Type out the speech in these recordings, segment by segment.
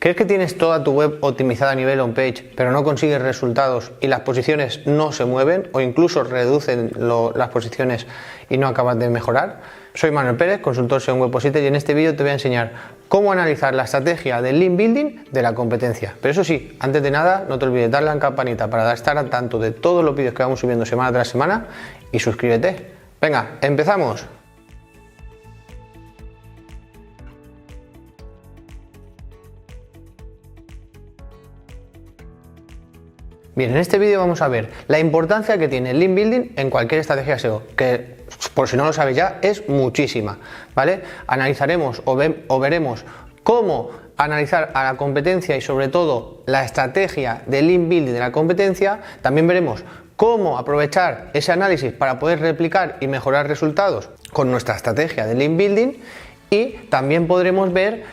¿Crees que tienes toda tu web optimizada a nivel on-page, pero no consigues resultados y las posiciones no se mueven o incluso reducen las posiciones y no acabas de mejorar? Soy Manuel Pérez, consultor SEO en Webpositor, y en este vídeo te voy a enseñar cómo analizar la estrategia del link building de la competencia. Pero eso sí, antes de nada, no te olvides darle a la campanita para estar al tanto de todos los vídeos que vamos subiendo semana tras semana y suscríbete. Venga, empezamos. Bien, en este vídeo vamos a ver la importancia que tiene el link building en cualquier estrategia SEO, que por si no lo sabes ya es muchísima, ¿vale? Analizaremos o veremos cómo analizar a la competencia y sobre todo la estrategia de link building de la competencia. También veremos cómo aprovechar ese análisis para poder replicar y mejorar resultados con nuestra estrategia de link building, y también podremos ver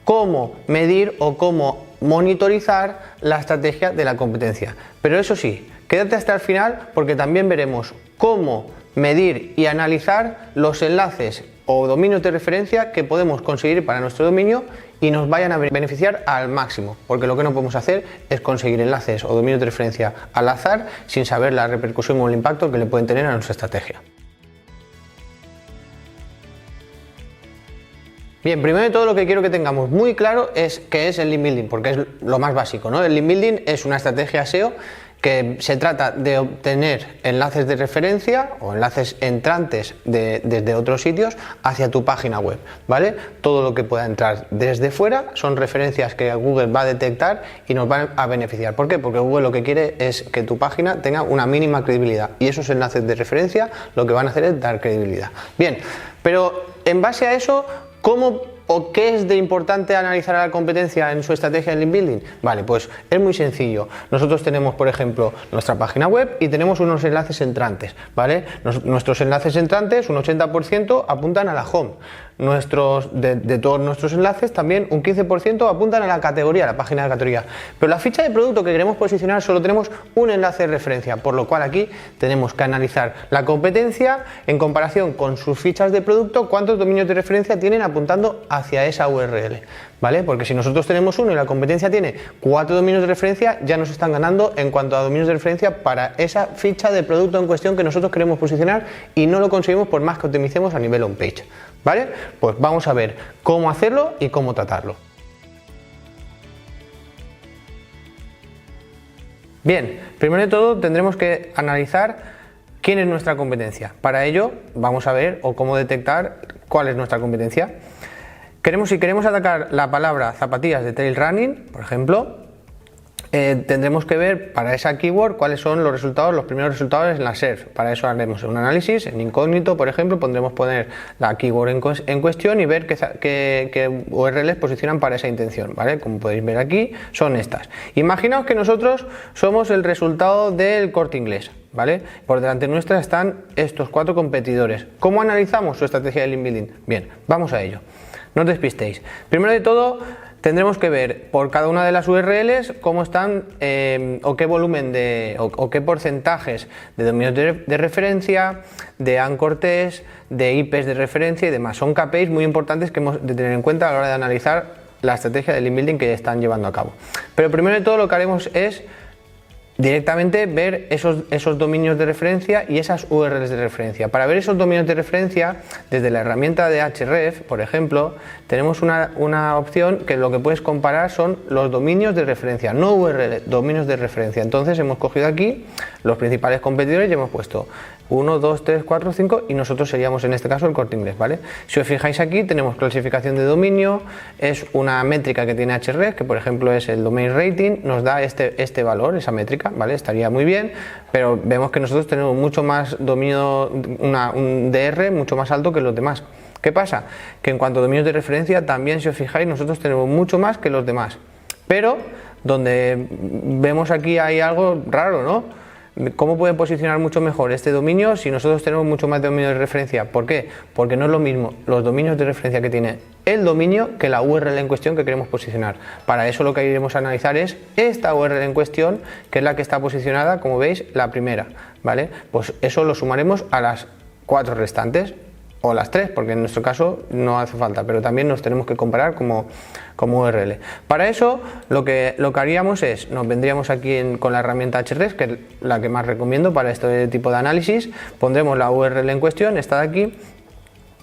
cómo medir o cómo monitorizar la estrategia de la competencia. Pero eso sí, quédate hasta el final porque también veremos cómo medir y analizar los enlaces o dominios de referencia que podemos conseguir para nuestro dominio y nos vayan a beneficiar al máximo, porque lo que no podemos hacer es conseguir enlaces o dominios de referencia al azar sin saber la repercusión o el impacto que le pueden tener a nuestra estrategia. Bien, primero de todo lo que quiero que tengamos muy claro es qué es el link building, porque es lo más básico, ¿no? El link building es una estrategia SEO que se trata de obtener enlaces de referencia o enlaces entrantes desde otros sitios hacia tu página web, ¿vale? Todo lo que pueda entrar desde fuera son referencias que Google va a detectar y nos van a beneficiar. ¿Por qué? Porque Google lo que quiere es que tu página tenga una mínima credibilidad y esos enlaces de referencia lo que van a hacer es dar credibilidad. Bien, pero en base a eso, ¿cómo o qué es de importante analizar a la competencia en su estrategia de link building? Vale, pues es muy sencillo. Nosotros tenemos, por ejemplo, nuestra página web y tenemos unos enlaces entrantes, ¿vale? Nuestros enlaces entrantes, un 80% apuntan a la home. De todos nuestros enlaces, también un 15% apuntan a la categoría, a la página de categoría. Pero la ficha de producto que queremos posicionar solo tenemos un enlace de referencia, por lo cual aquí tenemos que analizar la competencia en comparación con sus fichas de producto, cuántos dominios de referencia tienen apuntando hacia esa URL, ¿vale? Porque si nosotros tenemos uno y la competencia tiene 4 dominios de referencia, ya nos están ganando en cuanto a dominios de referencia para esa ficha de producto en cuestión que nosotros queremos posicionar y no lo conseguimos por más que optimicemos a nivel on-page, ¿vale? Pues vamos a ver cómo hacerlo y cómo tratarlo. Bien, primero de todo tendremos que analizar quién es nuestra competencia. Para ello vamos a ver o cómo detectar cuál es nuestra competencia. Si queremos atacar la palabra zapatillas de trail running, por ejemplo, tendremos que ver para esa keyword cuáles son los primeros resultados en la SERP. Para eso haremos un análisis en incógnito, por ejemplo, pondremos poner la keyword en cuestión y ver qué URLs posicionan para esa intención, ¿vale? Como podéis ver aquí, son estas. Imaginaos que nosotros somos el resultado del Corte Inglés, ¿vale? Por delante nuestra están estos 4 competidores. ¿Cómo analizamos su estrategia de link building? Bien, vamos a ello. No os despistéis. Primero de todo, tendremos que ver por cada una de las URLs cómo están o qué volumen o qué porcentajes de dominios de referencia, de anchor text, de IPs de referencia y demás. Son KPIs muy importantes que hemos de tener en cuenta a la hora de analizar la estrategia de link building que están llevando a cabo. Pero primero de todo lo que haremos es directamente ver esos dominios de referencia y esas URLs de referencia. Para ver esos dominios de referencia, desde la herramienta de Href, por ejemplo, tenemos una opción que lo que puedes comparar son los dominios de referencia, no URL, dominios de referencia. Entonces hemos cogido aquí los principales competidores y hemos puesto 1, 2, 3, 4, 5 y nosotros seríamos en este caso el Corte Inglés, ¿vale? Si os fijáis aquí tenemos clasificación de dominio, es una métrica que tiene Href, que por ejemplo es el domain rating, nos da este valor, esa métrica, ¿vale? Estaría muy bien, pero vemos que nosotros tenemos mucho más dominio, un DR mucho más alto que los demás. ¿Qué pasa? Que en cuanto a dominios de referencia también, si os fijáis, nosotros tenemos mucho más que los demás, pero donde vemos aquí hay algo raro, ¿no? ¿Cómo puede posicionar mucho mejor este dominio si nosotros tenemos mucho más dominio de referencia? ¿Por qué? Porque no es lo mismo los dominios de referencia que tiene el dominio que la URL en cuestión que queremos posicionar. Para eso lo que iremos a analizar es esta URL en cuestión, que es la que está posicionada, como veis, la primera, ¿vale? Pues eso lo sumaremos a las 4 restantes. o las tres, porque en nuestro caso no hace falta, pero también nos tenemos que comparar como URL. Para eso lo que haríamos es, nos vendríamos aquí con la herramienta Href, que es la que más recomiendo para este tipo de análisis, pondremos la URL en cuestión, esta de aquí,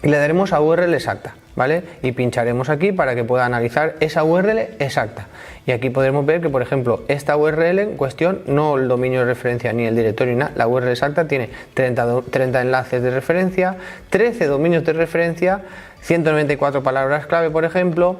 y le daremos a URL exacta, ¿vale? Y pincharemos aquí para que pueda analizar esa URL exacta. Y aquí podremos ver que, por ejemplo, esta URL en cuestión, no el dominio de referencia ni el directorio ni nada, la URL exacta tiene 30 enlaces de referencia, 13 dominios de referencia, 194 palabras clave, por ejemplo,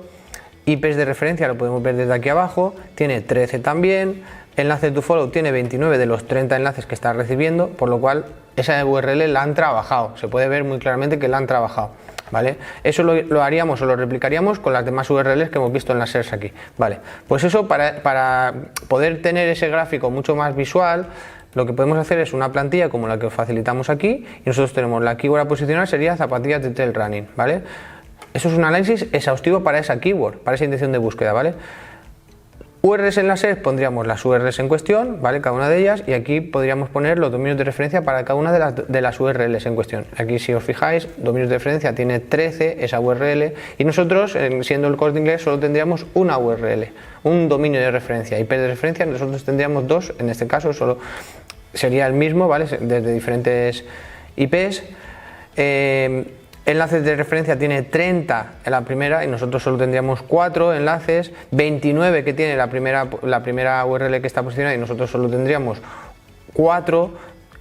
IPs de referencia, lo podemos ver desde aquí abajo, tiene 13 también, enlaces to follow tiene 29 de los 30 enlaces que está recibiendo, por lo cual esa URL la han trabajado, se puede ver muy claramente que la han trabajado, ¿vale? Eso lo haríamos o lo replicaríamos con las demás URLs que hemos visto en las series aquí, ¿vale? Pues eso, para poder tener ese gráfico mucho más visual, lo que podemos hacer es una plantilla como la que os facilitamos aquí, y nosotros tenemos la keyword a posicionar, sería zapatillas de trail running, ¿vale? Eso es un análisis exhaustivo para esa keyword, para esa intención de búsqueda, ¿vale? URLs en la SERP pondríamos las URLs en cuestión, ¿vale? Cada una de ellas, y aquí podríamos poner los dominios de referencia para cada una de las URLs en cuestión. Aquí, si os fijáis, dominios de referencia tiene 13 esa URL, y nosotros, siendo el Corte Inglés, solo tendríamos una URL, un dominio de referencia. IP de referencia nosotros tendríamos dos, en este caso solo sería el mismo, ¿vale? Desde diferentes IPs. Enlaces de referencia tiene 30 en la primera y nosotros solo tendríamos 4 enlaces, 29 que tiene la primera URL que está posicionada y nosotros solo tendríamos 4.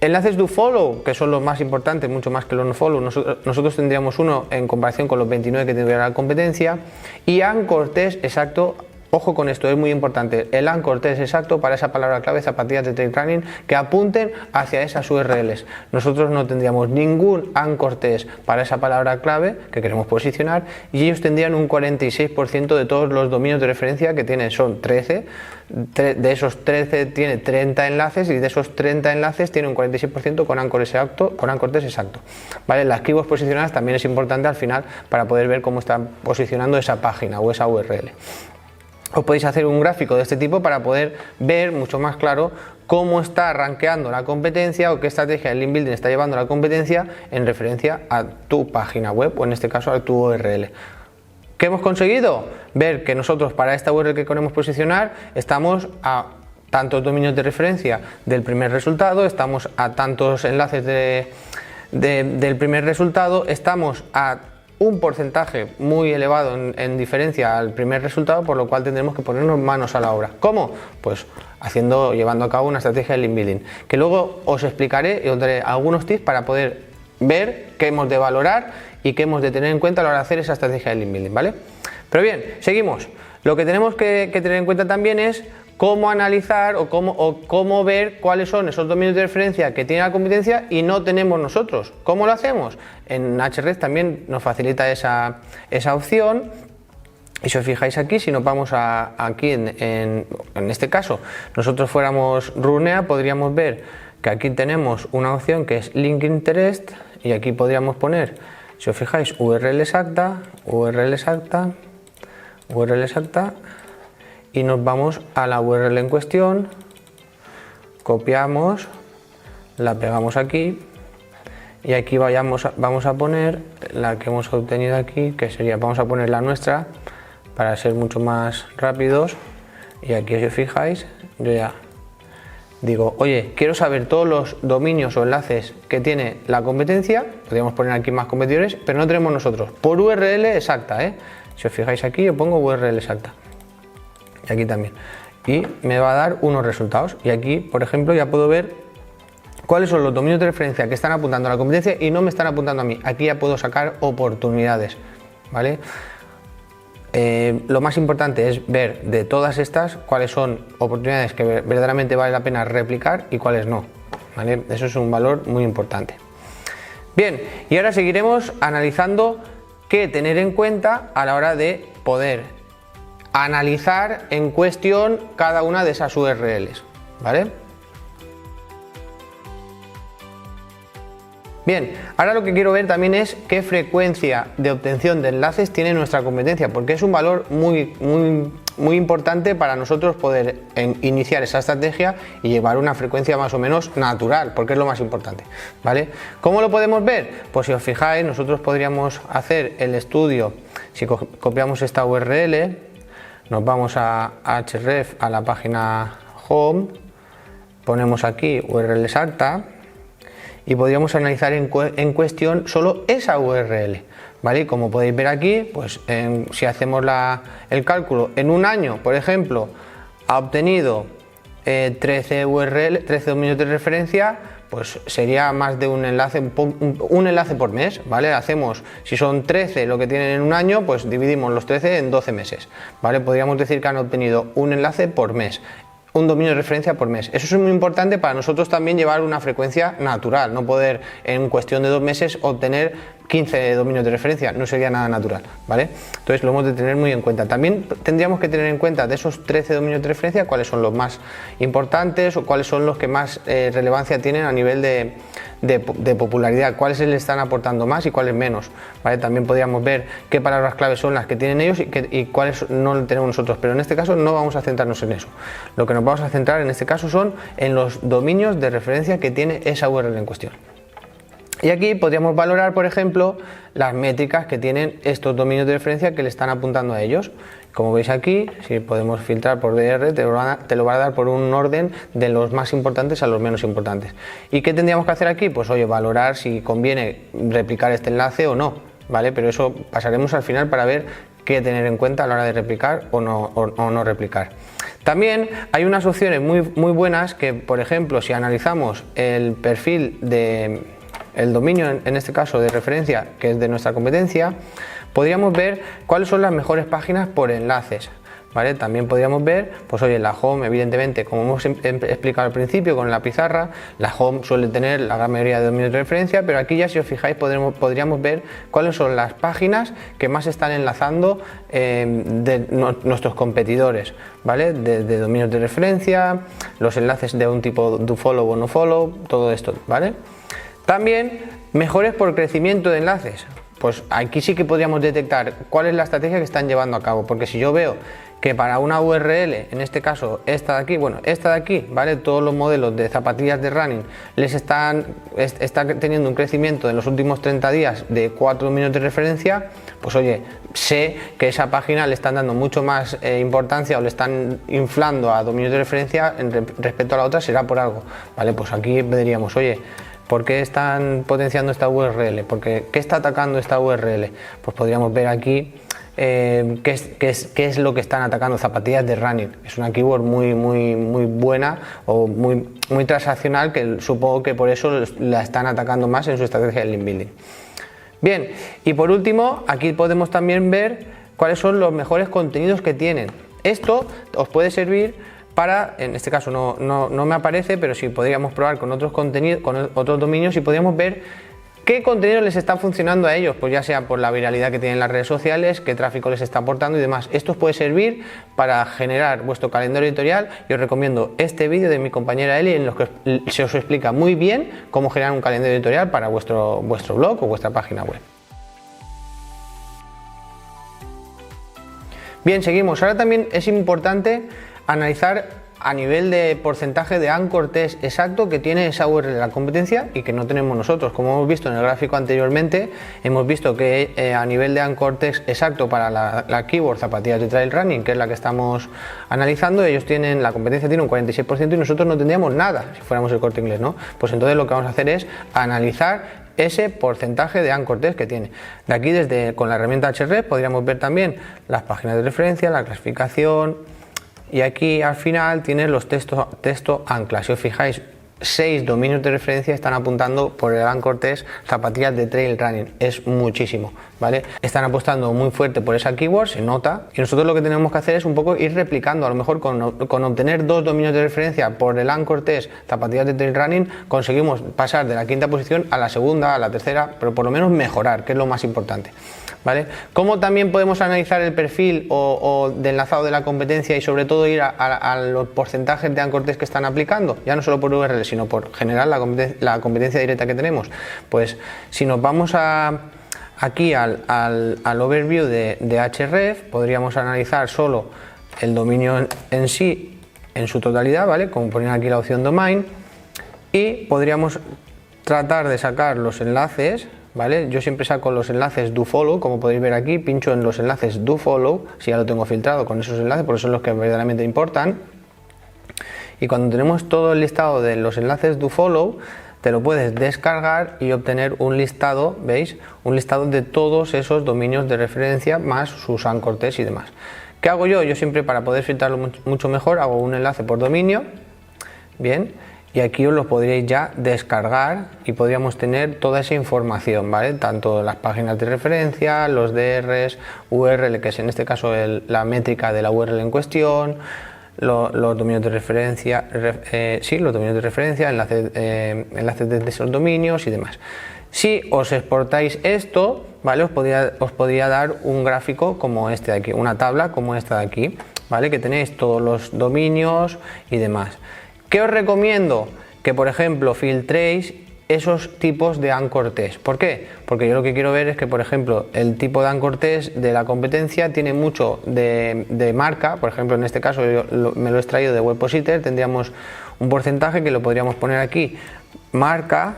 Enlaces do follow, que son los más importantes, mucho más que los no follow, nosotros tendríamos uno en comparación con los 29 que tendría la competencia. Y anchor test exacto. Ojo con esto, es muy importante, el anchor test exacto para esa palabra clave zapatillas de trail running que apunten hacia esas URLs. Nosotros no tendríamos ningún anchor test para esa palabra clave que queremos posicionar y ellos tendrían un 46% de todos los dominios de referencia que tienen, son 13, de esos 13 tiene 30 enlaces y de esos 30 enlaces tiene un 46% con anchor test exacto. ¿Vale? Las keywords posicionadas también es importante al final para poder ver cómo están posicionando esa página o esa URL. Os podéis hacer un gráfico de este tipo para poder ver mucho más claro cómo está rankeando la competencia o qué estrategia el link building está llevando la competencia en referencia a tu página web o en este caso a tu URL. ¿Qué hemos conseguido? Ver que nosotros para esta URL que queremos posicionar estamos a tantos dominios de referencia del primer resultado, estamos a tantos enlaces del primer resultado, estamos a un porcentaje muy elevado en diferencia al primer resultado, por lo cual tendremos que ponernos manos a la obra. ¿Cómo? Pues llevando a cabo una estrategia de link building, que luego os explicaré y os daré algunos tips para poder ver qué hemos de valorar y qué hemos de tener en cuenta a la hora de hacer esa estrategia de link building, ¿vale? Pero bien, seguimos. Lo que tenemos que tener en cuenta también es cómo analizar o cómo ver cuáles son esos dominios de referencia que tiene la competencia y no tenemos nosotros. ¿Cómo lo hacemos? En Href también nos facilita esa opción. Y si os fijáis aquí, si nos vamos aquí en este caso, nosotros fuéramos Runea, podríamos ver que aquí tenemos una opción que es Link Interest y aquí podríamos poner, si os fijáis, URL exacta, URL exacta, URL exacta, y nos vamos a la URL en cuestión, copiamos, la pegamos aquí y aquí vamos a poner la que hemos obtenido aquí, que sería, vamos a poner la nuestra para ser mucho más rápidos. Y aquí, si os fijáis, yo ya digo, oye, quiero saber todos los dominios o enlaces que tiene la competencia. Podríamos poner aquí más competidores, pero no tenemos nosotros, por URL exacta, ¿eh? Si os fijáis aquí, yo pongo URL exacta. Y aquí también. Y me va a dar unos resultados. Y aquí, por ejemplo, ya puedo ver cuáles son los dominios de referencia que están apuntando a la competencia y no me están apuntando a mí. Aquí ya puedo sacar oportunidades, ¿vale? Lo más importante es ver de todas estas cuáles son oportunidades que verdaderamente vale la pena replicar y cuáles no, ¿vale? Eso es un valor muy importante. Bien, y ahora seguiremos analizando qué tener en cuenta a la hora de poder analizar en cuestión cada una de esas URLs, ¿vale? Bien, ahora lo que quiero ver también es qué frecuencia de obtención de enlaces tiene nuestra competencia, porque es un valor muy muy importante para nosotros poder iniciar esa estrategia y llevar una frecuencia más o menos natural, porque es lo más importante, ¿vale? ¿Cómo lo podemos ver? Pues si os fijáis, nosotros podríamos hacer el estudio, si copiamos esta URL, nos vamos a Ahrefs, a la página home, ponemos aquí URL exacta y podríamos analizar en cuestión solo esa URL, ¿vale? Como podéis ver aquí, pues si hacemos el cálculo en un año, por ejemplo, ha obtenido 13 URL, 13 dominios de referencia, pues sería más de un enlace por mes, ¿vale? Hacemos, si son 13 lo que tienen en un año, pues dividimos los 13 en 12 meses, ¿vale? Podríamos decir que han obtenido un enlace por mes, un dominio de referencia por mes. Eso es muy importante para nosotros también llevar una frecuencia natural, no poder en cuestión de 2 meses obtener 15 dominios de referencia, no sería nada natural, ¿vale? Entonces lo hemos de tener muy en cuenta. También tendríamos que tener en cuenta de esos 13 dominios de referencia cuáles son los más importantes o cuáles son los que más relevancia tienen a nivel de popularidad, cuáles le están aportando más y cuáles menos, ¿vale? También podríamos ver qué palabras clave son las que tienen ellos y cuáles no tenemos nosotros, pero en este caso no vamos a centrarnos en eso. Lo que nos vamos a centrar en este caso son en los dominios de referencia que tiene esa URL en cuestión. Y aquí podríamos valorar, por ejemplo, las métricas que tienen estos dominios de referencia que le están apuntando a ellos. Como veis aquí, si podemos filtrar por DR, te lo va a dar por un orden de los más importantes a los menos importantes. ¿Y qué tendríamos que hacer aquí? Pues oye, valorar si conviene replicar este enlace o no, ¿vale? Pero eso pasaremos al final para ver qué tener en cuenta a la hora de replicar o no replicar. También hay unas opciones muy buenas que, por ejemplo, si analizamos el perfil el dominio, en este caso de referencia, que es de nuestra competencia, podríamos ver cuáles son las mejores páginas por enlaces, ¿vale? También podríamos ver, pues oye, la home, evidentemente, como hemos explicado al principio con la pizarra, la home suele tener la gran mayoría de dominios de referencia, pero aquí ya, si os fijáis, podríamos ver cuáles son las páginas que más están enlazando de nuestros competidores, ¿vale? De dominios de referencia, los enlaces de un tipo do follow o no follow, todo esto, ¿vale? También mejores por crecimiento de enlaces. Pues aquí sí que podríamos detectar cuál es la estrategia que están llevando a cabo, porque si yo veo que para una URL, en este caso esta de aquí, bueno, esta de aquí, ¿vale? Todos los modelos de zapatillas de running está teniendo un crecimiento en los últimos 30 días de 4 dominios de referencia, pues oye, sé que esa página le están dando mucho más importancia o le están inflando a dominios de referencia respecto a la otra, será por algo, ¿vale? Pues aquí diríamos, oye, ¿por qué están potenciando esta URL? ¿Qué está atacando esta URL? Pues podríamos ver aquí qué es lo que están atacando. Zapatillas de running. Es una keyword muy buena o muy transaccional, que supongo que por eso la están atacando más en su estrategia de link building. Bien, y por último, aquí podemos también ver cuáles son los mejores contenidos que tienen. Esto os puede servir para, en este caso no me aparece, pero sí podríamos probar con otros contenidos, con otros dominios, y podríamos ver qué contenido les está funcionando a ellos, pues ya sea por la viralidad que tienen las redes sociales, qué tráfico les está aportando y demás. Esto os puede servir para generar vuestro calendario editorial, y os recomiendo este vídeo de mi compañera Eli, en los que se os explica muy bien cómo generar un calendario editorial para vuestro blog o vuestra página web. Bien, seguimos. Ahora también es importante analizar a nivel de porcentaje de anchor text exacto que tiene esa URL de la competencia y que no tenemos nosotros. Como hemos visto en el gráfico anteriormente, hemos visto que a nivel de anchor text exacto para la keyword zapatillas de trail running, que es la que estamos analizando, la competencia tiene un 46% y nosotros no tendríamos nada si fuéramos el Corte Inglés, ¿no? Pues entonces lo que vamos a hacer es analizar ese porcentaje de anchor text que tiene. De aquí, con la herramienta Ahrefs, podríamos ver también las páginas de referencia, la clasificación, y aquí al final tienes los texto ancla. Si os fijáis, 6 dominios de referencia están apuntando por el anchor text zapatillas de trail running. Es muchísimo, ¿vale? Están apostando muy fuerte por esa keyword, se nota, y nosotros lo que tenemos que hacer es un poco ir replicando. A lo mejor con obtener 2 dominios de referencia por el anchor text zapatillas de trail running conseguimos pasar de la 5ª posición a la 2ª, a la 3ª, pero por lo menos mejorar, que es lo más importante, ¿vale? ¿Cómo también podemos analizar el perfil o de enlazado de la competencia y sobre todo ir a los porcentajes de anchor text que están aplicando? Ya no solo por URL, sino por generar la competencia directa que tenemos. Pues si nos vamos aquí al overview de Ahrefs, podríamos analizar solo el dominio en sí, en su totalidad, ¿vale? Como poner aquí la opción domain, y podríamos tratar de sacar los enlaces, ¿vale? Yo siempre saco los enlaces dofollow, como podéis ver aquí, pincho en los enlaces dofollow, si ya lo tengo filtrado con esos enlaces, porque son los que verdaderamente importan. Y cuando tenemos todo el listado de los enlaces dofollow, te lo puedes descargar y obtener un listado, ¿veis? Un listado de todos esos dominios de referencia más sus anchor text y demás. ¿Qué hago yo? Yo siempre, para poder filtrarlo mucho mejor, hago un enlace por dominio, bien, y aquí os lo podríais ya descargar y podríamos tener toda esa información, ¿vale? Tanto las páginas de referencia, los DRs, URL, que es en este caso la métrica de la URL en cuestión, los dominios de referencia, los dominios de referencia, enlaces de esos dominios y demás. Si os exportáis esto, ¿vale? Os podría dar un gráfico como este de aquí, una tabla como esta de aquí, ¿vale? Que tenéis todos los dominios y demás. ¿Qué os recomiendo? Que, por ejemplo, filtréis esos tipos de anchor text. ¿Por qué? Porque yo lo que quiero ver es que, por ejemplo, el tipo de anchor text de la competencia tiene mucho de marca. Por ejemplo, en este caso me lo he extraído de Webpositor, tendríamos un porcentaje que lo podríamos poner aquí, marca,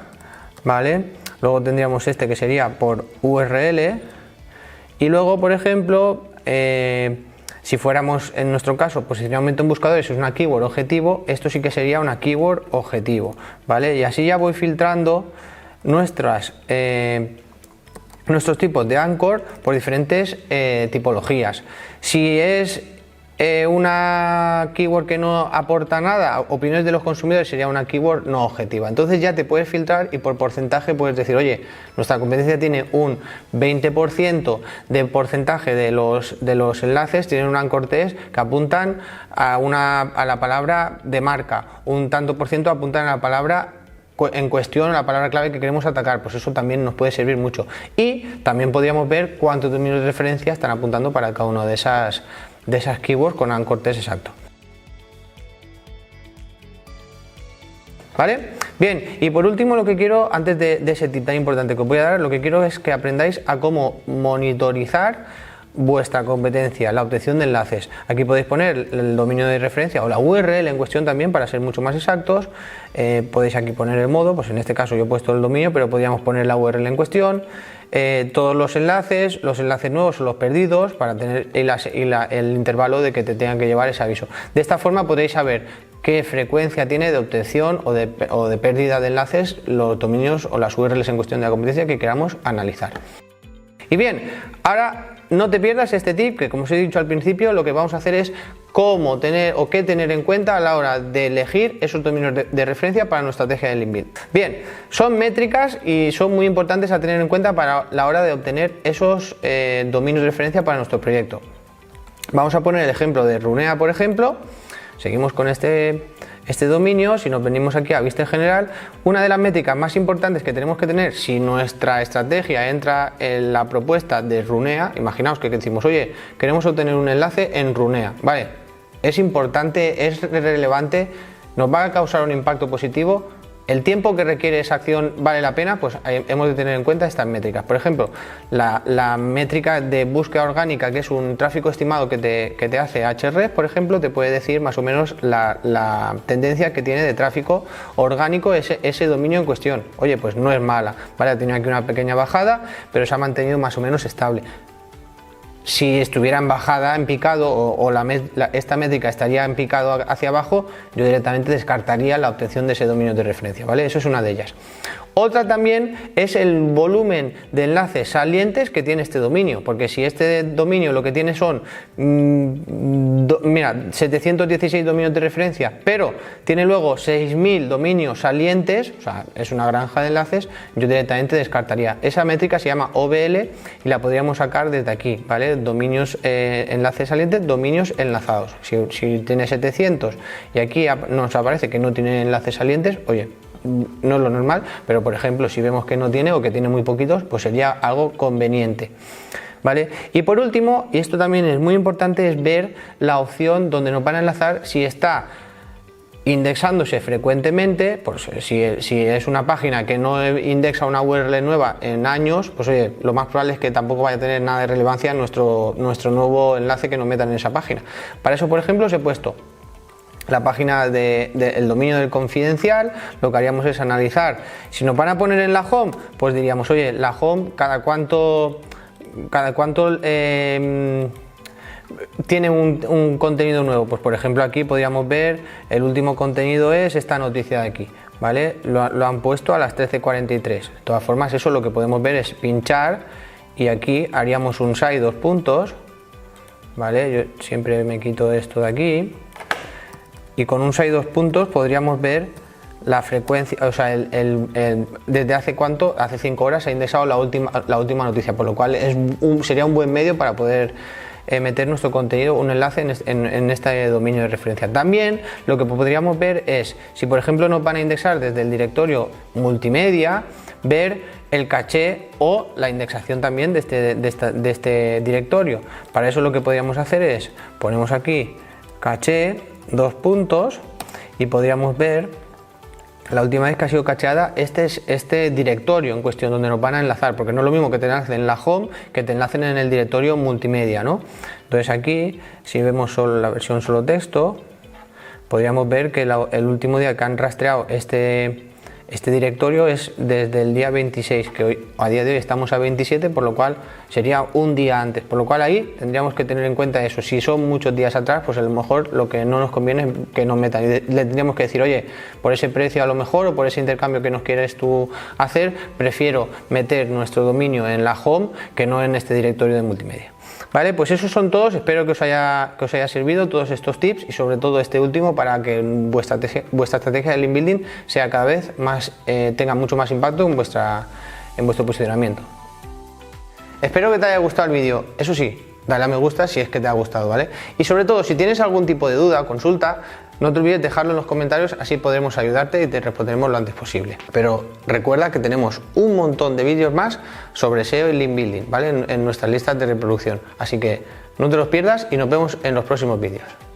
¿vale? Luego tendríamos este que sería por URL, y luego, por ejemplo, si fuéramos en nuestro caso posicionamiento en buscadores, es una keyword objetivo, esto sí que sería una keyword objetivo, ¿vale? Y así ya voy filtrando nuestros tipos de anchor por diferentes tipologías. Si es una keyword que no aporta nada, opiniones de los consumidores, sería una keyword no objetiva. Entonces ya te puedes filtrar y por porcentaje puedes decir, oye, nuestra competencia tiene un 20% de porcentaje de los enlaces, tienen un anchor text que apuntan a la palabra de marca, un tanto por ciento apuntan a la palabra en cuestión, la palabra clave que queremos atacar. Pues eso también nos puede servir mucho. Y también podríamos ver cuántos dominios de referencia están apuntando para cada una de esas keywords con anchor text exacto. ¿Vale? Bien, y por último lo que quiero, antes de ese tip tan importante que os voy a dar, lo que quiero es que aprendáis a cómo monitorizar vuestra competencia, la obtención de enlaces. Aquí podéis poner el dominio de referencia o la URL en cuestión también para ser mucho más exactos. Podéis aquí poner el modo, pues en este caso yo he puesto el dominio, pero podríamos poner la URL en cuestión. Todos los enlaces nuevos o los perdidos, para tener el intervalo de que te tengan que llevar ese aviso. De esta forma podéis saber qué frecuencia tiene de obtención o de pérdida de enlaces los dominios o las URLs en cuestión de la competencia que queramos analizar. Y bien, ahora no te pierdas este tip, que como os he dicho al principio, lo que vamos a hacer es cómo tener o qué tener en cuenta a la hora de elegir esos dominios de referencia para nuestra estrategia de link build. Bien, son métricas y son muy importantes a tener en cuenta para la hora de obtener esos dominios de referencia para nuestro proyecto. Vamos a poner el ejemplo de Runea, por ejemplo. Seguimos con este dominio. Si nos venimos aquí a vista en general, una de las métricas más importantes que tenemos que tener si nuestra estrategia entra en la propuesta de Runea, imaginaos que decimos, oye, queremos obtener un enlace en Runea, vale, es importante, es relevante, nos va a causar un impacto positivo, el tiempo que requiere esa acción vale la pena, pues hemos de tener en cuenta estas métricas. Por ejemplo, la métrica de búsqueda orgánica, que es un tráfico estimado que te hace Ahrefs, por ejemplo, te puede decir más o menos la tendencia que tiene de tráfico orgánico ese dominio en cuestión. Oye, pues no es mala, ¿vale? Ha tenido aquí una pequeña bajada, pero se ha mantenido más o menos estable. Si estuviera en bajada, en picado, o esta métrica estaría en picado hacia abajo, yo directamente descartaría la obtención de ese dominio de referencia, ¿vale? Eso es una de ellas. Otra también es el volumen de enlaces salientes que tiene este dominio, porque si este dominio lo que tiene son 716 dominios de referencia, pero tiene luego 6.000 dominios salientes, o sea, es una granja de enlaces, yo directamente descartaría. Esa métrica se llama OBL y la podríamos sacar desde aquí, ¿vale? Dominios, enlaces salientes, dominios enlazados. Si tiene 700 y aquí nos aparece que no tiene enlaces salientes, oye, no es lo normal, pero por ejemplo si vemos que no tiene o que tiene muy poquitos, pues sería algo conveniente, ¿vale? Y por último, y esto también es muy importante, es ver la opción donde nos van a enlazar si está indexándose frecuentemente, pues si es una página que no indexa una URL nueva en años, pues oye, lo más probable es que tampoco vaya a tener nada de relevancia nuestro nuevo enlace que nos metan en esa página. Para eso, por ejemplo, os he puesto la página del dominio del confidencial. Lo que haríamos es analizar. Si nos van a poner en la home, pues diríamos, oye, la home, cada cuánto tiene un contenido nuevo. Pues por ejemplo aquí podríamos ver el último contenido es esta noticia de aquí, ¿vale? Lo han puesto a las 13:43. De todas formas, eso lo que podemos ver es pinchar y aquí haríamos un site 2 puntos, ¿vale? Yo siempre me quito esto de aquí y con un site 2 puntos podríamos ver la frecuencia, o sea, desde hace 5 horas se ha indexado la última noticia, por lo cual sería un buen medio para poder meter nuestro contenido, un enlace en este dominio de referencia. También lo que podríamos ver es, si por ejemplo nos van a indexar desde el directorio multimedia, ver el caché o la indexación también de este directorio. Para eso lo que podríamos hacer es, ponemos aquí caché 2 puntos y podríamos ver la última vez que ha sido cacheada este directorio en cuestión donde nos van a enlazar, porque no es lo mismo que te enlacen en la home que te enlacen en el directorio multimedia, ¿no? Entonces aquí, si vemos solo la versión solo texto, podríamos ver que el último día que han rastreado este directorio es desde el día 26, que hoy, a día de hoy estamos a 27, por lo cual sería un día antes, por lo cual ahí tendríamos que tener en cuenta eso. Si son muchos días atrás, pues a lo mejor lo que no nos conviene es que nos metan, y le tendríamos que decir, oye, por ese precio a lo mejor o por ese intercambio que nos quieres tú hacer, prefiero meter nuestro dominio en la home que no en este directorio de multimedia. Vale, pues esos son todos. Espero que os haya servido todos estos tips y sobre todo este último para que vuestra estrategia de link building sea cada vez más, tenga mucho más impacto en vuestro posicionamiento. Espero que te haya gustado el vídeo. Eso sí, dale a me gusta si es que te ha gustado, ¿vale? Y sobre todo, si tienes algún tipo de duda o consulta, no te olvides dejarlo en los comentarios, así podremos ayudarte y te responderemos lo antes posible. Pero recuerda que tenemos un montón de vídeos más sobre SEO y link building, ¿vale? En nuestras listas de reproducción. Así que no te los pierdas y nos vemos en los próximos vídeos.